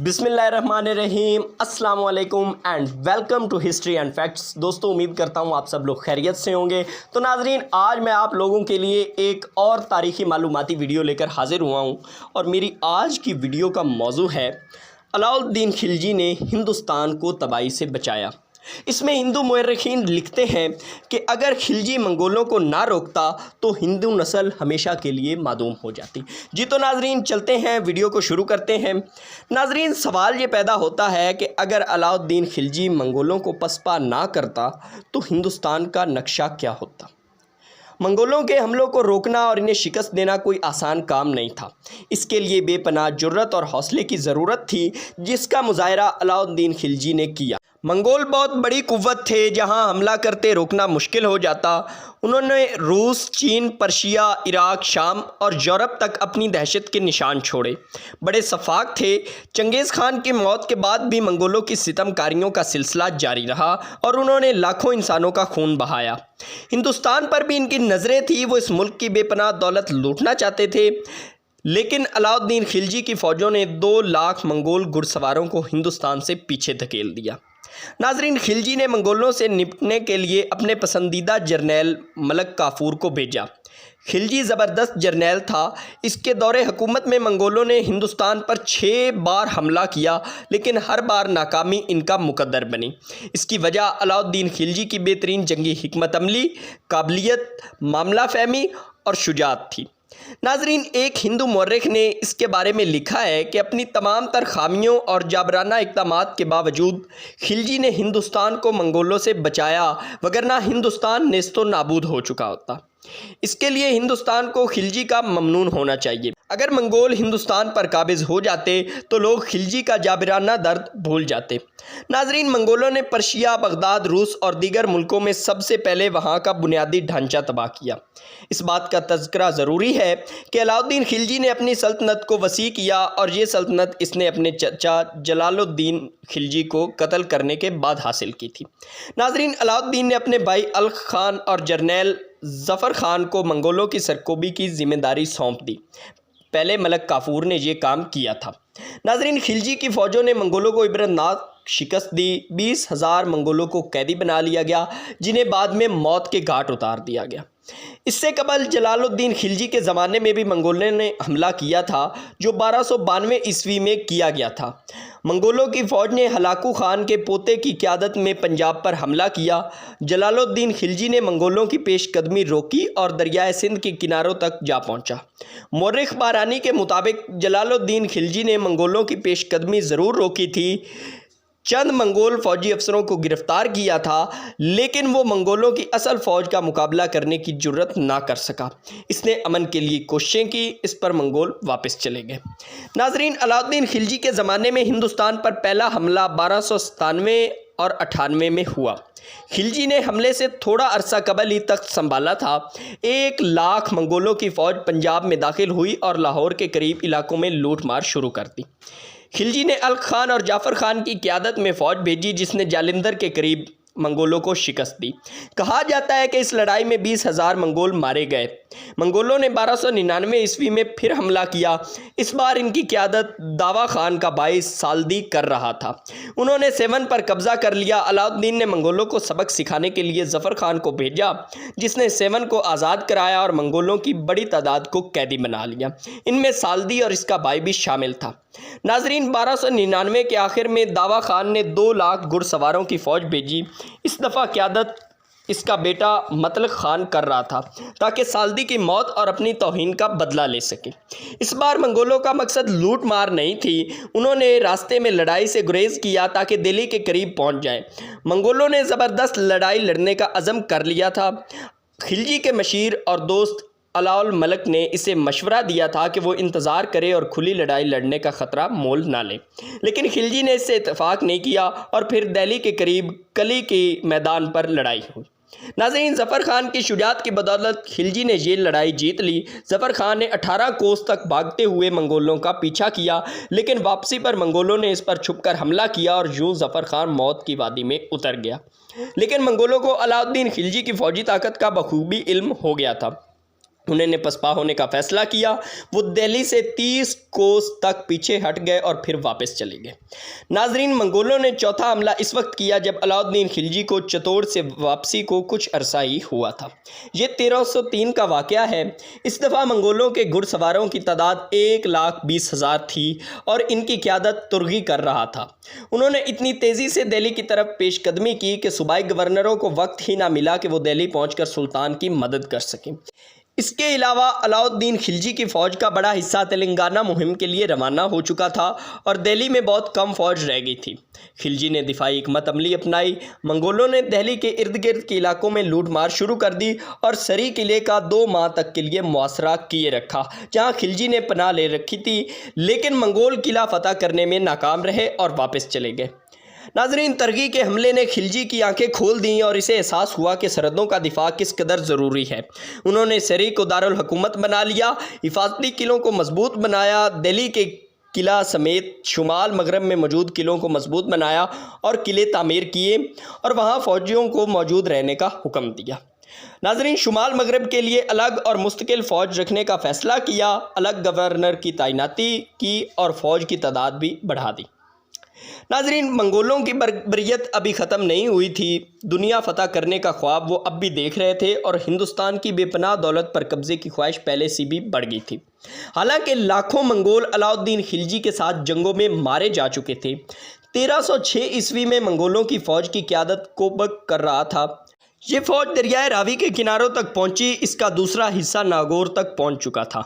बिस्मिल्लाहिर्रहमानिर्रहीम, अस्सलाम वालेकुम and welcome to History and Facts. दोस्तों, उम्मीद करता हूँ आप सब लोग खैरियत से होंगे। तो नाजरीन, आज मैं आप लोगों के लिए एक और तारीख़ी मालूमाती वीडियो लेकर हाज़िर हुआ हूँ और मेरी आज की वीडियो का मौजू है अलाउद्दीन खिलजी ने हिंदुस्तान को तबाही से बचाया। इसमें हिंदू मुअर्रिखीन लिखते हैं कि अगर खिलजी मंगोलों को ना रोकता तो हिंदू नस्ल हमेशा के लिए मादूम हो जाती। जी तो नाजरीन, चलते हैं, वीडियो को शुरू करते हैं। नाजरीन, सवाल ये पैदा होता है कि अगर अलाउद्दीन खिलजी मंगोलों को पसपा ना करता तो हिंदुस्तान का नक्शा क्या होता। मंगोलों के हमलों को रोकना और इन्हें शिकस्त देना कोई आसान काम नहीं था। इसके लिए बेपनाह जुर्रत और हौसले की ज़रूरत थी, जिसका मुज़ाहरा अलाउद्दीन खिलजी ने किया। मंगोल बहुत बड़ी कुव्वत थे, जहां हमला करते रोकना मुश्किल हो जाता। उन्होंने रूस, चीन, पर्शिया, इराक, शाम और यूरोप तक अपनी दहशत के निशान छोड़े। बड़े सफाक थे। चंगेज़ खान की मौत के बाद भी मंगोलों की सितमकारियों का सिलसिला जारी रहा और उन्होंने लाखों इंसानों का खून बहाया। हिंदुस्तान पर भी इनकी नज़रें थी। वो इस मुल्क की बेपनाह दौलत लूटना चाहते थे, लेकिन अलाउद्दीन खिलजी की फ़ौजों ने 2 लाख मंगोल घुड़सवारों को हिंदुस्तान से पीछे धकेल दिया। नाजरीन, खिलजी ने मंगोलों से निपटने के लिए अपने पसंदीदा जर्नैल मलक काफूर को भेजा। खिलजी ज़बरदस्त जर्नैल था। इसके दौरे हुकूमत में मंगोलों ने हिंदुस्तान पर 6 बार हमला किया, लेकिन हर बार नाकामी इनका मुकद्दर बनी। इसकी वजह अलाउद्दीन खिलजी की बेहतरीन जंगी हिकमत अमली, काबिलियत, मामला फहमी और शुजाअत थी। नाजरीन, एक हिंदू मौर्रिख ने इसके बारे में लिखा है कि अपनी तमाम तर खामियों और जाबराना इक़दामात के बावजूद खिलजी ने हिंदुस्तान को मंगोलों से बचाया, वगरना हिंदुस्तान नेस्तो नाबूद हो चुका होता। इसके लिए हिंदुस्तान को खिलजी का ममनून होना चाहिए। अगर मंगोल हिंदुस्तान पर काबिज़ हो जाते तो लोग खिलजी का जाबराना दर्द भूल जाते। नाजरीन, मंगोलों ने पर्शिया, बगदाद, रूस और दीगर मुल्कों में सबसे पहले वहाँ का बुनियादी ढांचा तबाह किया। इस बात का तज़किरा ज़रूरी है कि अलाउद्दीन खिलजी ने अपनी सल्तनत को वसी किया और ये सल्तनत इसने अपने चचा जलालुद्दीन खिलजी को कत्ल करने के बाद हासिल की थी। नाजरीन, अलाउद्दीन ने अपने भाई अल्ख खान और जर्नैल ज़फ़र खान को मंगोलों की सरकोबी की ज़िम्मेदारी सौंप दी। पहले मलक काफूर ने यह काम किया था। नाजरीन, खिलजी की फ़ौजों ने मंगोलों को इबरतनाक शिकस्त दी। 20,000 मंगोलों को कैदी बना लिया गया, जिन्हें बाद में मौत के घाट उतार दिया गया। इससे कबल जलालुद्दीन खिलजी के ज़माने में भी मंगोलों ने हमला किया था, जो 1292 ईस्वी में किया गया था। मंगोलों की फ़ौज ने हलाकू खान के पोते की क़यादत में पंजाब पर हमला किया। जलालुद्दीन खिलजी ने मंगोलों की पेशकदमी रोकी और दरियाए सिंध के किनारों तक जा पहुंचा। मौर्रिख बारानी के मुताबिक जलालुद्दीन खिलजी ने मंगोलों की पेशकदमी ज़रूर रोकी थी, चंद मंगोल फ़ौजी अफसरों को गिरफ़्तार किया था, लेकिन वो मंगोलों की असल फ़ौज का मुकाबला करने की जुर्रत ना कर सका। इसने अमन के लिए कोशिशें की, इस पर मंगोल वापस चले गए। नाजरीन, अलाउद्दीन खिलजी के ज़माने में हिंदुस्तान पर पहला हमला 1297 और 98 में हुआ। खिलजी ने हमले से थोड़ा अरसा कबल ही तख्त संभाला था। 1 लाख मंगोलों की फ़ौज पंजाब में दाखिल हुई और लाहौर के करीब इलाकों में लूट मार शुरू कर दी। खिलजी ने अल्ख खान और जाफ़र खान की क़यादत में फ़ौज भेजी, जिसने जालिंधर के करीब मंगोलों को शिकस्त दी। कहा जाता है कि इस लड़ाई में 20,000 मंगोल मारे गए। मंगोलों ने 1299 ईस्वी में फिर हमला किया। इस बार इनकी क़यादत दावा खान का भाई साल्दी कर रहा था। उन्होंने सेवन पर कब्ज़ा कर लिया। अलाउद्दीन ने मंगोलों को सबक सिखाने के लिए ज़फ़र खान को भेजा, जिसने सेवन को आज़ाद कराया और मंगोलों की बड़ी तादाद को कैदी बना लिया। इनमें साल्दी और इसका भाई भी शामिल था। नाजरीन, 1299 के आखिर में दावा खान ने 2 लाख घुड़सवारों की फ़ौज भेजी। इस दफ़ा क़यादत इसका बेटा मतलक खान कर रहा था, ताकि साल्दी की मौत और अपनी तौहीन का बदला ले सके। इस बार मंगोलों का मकसद लूट मार नहीं थी। उन्होंने रास्ते में लड़ाई से गुरेज किया ताकि दिल्ली के करीब पहुंच जाए। मंगोलों ने ज़बरदस्त लड़ाई लड़ने का अज़म कर लिया था। खिलजी के मशीर और दोस्त अलाउल मलक ने इसे मशवरा दिया था कि वो इंतज़ार करे और खुली लड़ाई लड़ने का ख़तरा मोल ना ले, लेकिन खिलजी ने इससे इत्तेफाक नहीं किया और फिर दिल्ली के करीब कली के मैदान पर लड़ाई हुई। नाज़रीन, ज़फ़र खान की शुजाअत की बदौलत खिलजी ने ये लड़ाई जीत ली। ज़फ़र खान ने 18 कोस तक भागते हुए मंगोलों का पीछा किया, लेकिन वापसी पर मंगोलों ने इस पर छुपकर हमला किया और यूं ज़फ़र खान मौत की वादी में उतर गया। लेकिन मंगोलों को अलाउद्दीन खिलजी की फ़ौजी ताकत का बखूबी इल्म हो गया था। उन्होंने पसपा होने का फैसला किया। वो दिल्ली से 30 कोस तक पीछे हट गए और फिर वापस चले गए। नाजरीन, मंगोलों ने चौथा हमला इस वक्त किया जब अलाउद्दीन खिलजी को चित्तौड़ से वापसी को कुछ अरसा ही हुआ था। ये 1303 का वाक़या है। इस दफ़ा मंगोलों के घुड़सवारों की तादाद 1,20,000 थी और इनकी क़यादत तुर्गी कर रहा था। उन्होंने इतनी तेज़ी से दिल्ली की तरफ पेशकदमी की कि सूबाई गवर्नरों को वक्त ही ना मिला कि वो दिल्ली पहुँचकर सुल्तान की मदद कर सकें। इसके अलावा अलाउद्दीन खिलजी की फ़ौज का बड़ा हिस्सा तेलंगाना मुहिम के लिए रवाना हो चुका था और दिल्ली में बहुत कम फ़ौज रह गई थी। खिलजी ने दिफाई हिकमत अमली अपनाई। मंगोलों ने दिल्ली के इर्द गिर्द के इलाकों में लूट मार शुरू कर दी और सरी किले का 2 माह तक के लिए मुआसरा किए रखा, जहां खिलजी ने पनाह ले रखी थी। लेकिन मंगोल किला फतह करने में नाकाम रहे और वापस चले गए। नाजरीन, तरगी के हमले ने खिलजी की आंखें खोल दी और इसे एहसास हुआ कि सरहदों का दिफा किस कदर ज़रूरी है। उन्होंने सरी को दारुल हुकूमत बना लिया, हिफाजती किलों को मजबूत बनाया, दिल्ली के किला समेत शुमाल मगरब में मौजूद किलों को मजबूत बनाया और किले तामीर किए और वहाँ फ़ौजियों को मौजूद रहने का हुक्म दिया। नाजरीन, शुमाल मगरब के लिए अलग और मुस्तकिल फ़ौज रखने का फ़ैसला किया, अलग गवर्नर की तैनाती की और फ़ौज की तादाद भी बढ़ा दी। नाजरीन, मंगोलों की बर्बरियत अभी ख़त्म नहीं हुई थी। दुनिया फ़तह करने का ख्वाब वो अब भी देख रहे थे और हिंदुस्तान की बेपनाह दौलत पर कब्ज़े की ख्वाहिश पहले से भी बढ़ गई थी। हालांकि लाखों मंगोल अलाउद्दीन खिलजी के साथ जंगों में मारे जा चुके थे। 1306 ईस्वी में मंगोलों की फ़ौज की क़यादत कोबक कर रहा था। ये फ़ौज दरियाए रावी के किनारों तक पहुंची। इसका दूसरा हिस्सा नागौर तक पहुंच चुका था।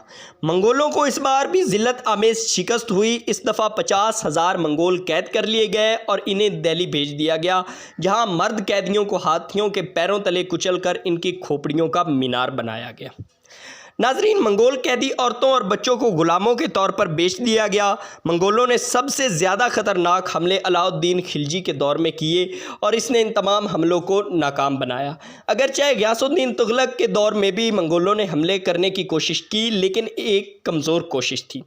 मंगोलों को इस बार भी जिल्लत आमेज शिकस्त हुई। इस दफ़ा 50,000 मंगोल कैद कर लिए गए और इन्हें दिल्ली भेज दिया गया, जहां मर्द कैदियों को हाथियों के पैरों तले कुचलकर इनकी खोपड़ियों का मीनार बनाया गया। नाजरीन, मंगोल कैदी औरतों और बच्चों को गुलामों के तौर पर बेच दिया गया। मंगोलों ने सबसे ज़्यादा ख़तरनाक हमले अलाउद्दीन खिलजी के दौर में किए और इसने इन तमाम हमलों को नाकाम बनाया। अगरचे ग़ियासुद्दीन तुगलक के दौर में भी मंगोलों ने हमले करने की कोशिश की, लेकिन एक कमज़ोर कोशिश थी।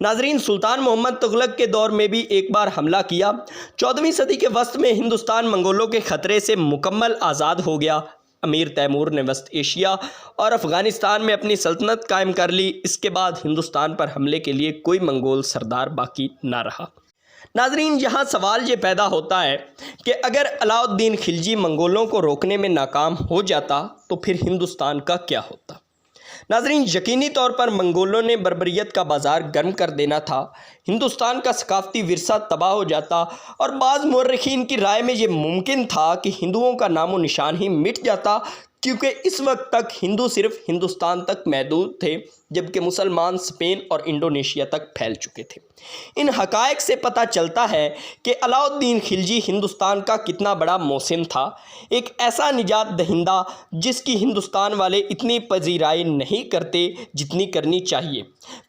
नाजरीन, सुल्तान मोहम्मद तुगलक के दौर में भी एक बार हमला किया। 14वीं सदी के वस्त में हिंदुस्तान मंगोलों के ख़तरे से मुकम्मल आज़ाद हो गया। अमीर तैमूर ने वस्त एशिया और अफ़गानिस्तान में अपनी सल्तनत कायम कर ली। इसके बाद हिंदुस्तान पर हमले के लिए कोई मंगोल सरदार बाकी ना रहा। नाजरीन, यहाँ सवाल ये पैदा होता है कि अगर अलाउद्दीन खिलजी मंगोलों को रोकने में नाकाम हो जाता तो फिर हिंदुस्तान का क्या होता। नाजरीन, यकीनी तौर पर मंगोलों ने बर्बरियत का बाज़ार गर्म कर देना था। हिंदुस्तान का सकाफ़ती विरसा तबाह हो जाता और बाज़ मुर्रिखीन की राय में ये मुमकिन था कि हिंदुओं का नामो निशान ही मिट जाता, क्योंकि इस वक्त तक हिंदू सिर्फ हिंदुस्तान तक महदूद थे, जबकि मुसलमान स्पेन और इंडोनेशिया तक फैल चुके थे। इन हक़ाइक़ से पता चलता है कि अलाउद्दीन खिलजी हिंदुस्तान का कितना बड़ा मोहसिन था, एक ऐसा निजात दहिंदा जिसकी हिंदुस्तान वाले इतनी पजीराई नहीं करते जितनी करनी चाहिए।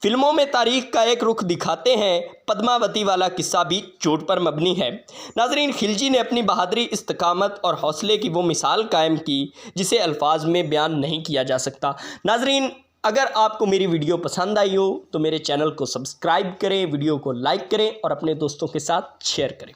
फ़िल्मों में तारीख़ का एक रुख दिखाते हैं। पद्मावती वाला किस्सा भी चोट पर मबनी है। नाज़रीन, खिलजी ने अपनी बहादुरी, इस्तिकामत और हौसले की वो मिसाल कायम की जिसे अल्फाज में बयान नहीं किया जा सकता। नाज़रीन, अगर आपको मेरी वीडियो पसंद आई हो तो मेरे चैनल को सब्सक्राइब करें, वीडियो को लाइक करें और अपने दोस्तों के साथ शेयर करें।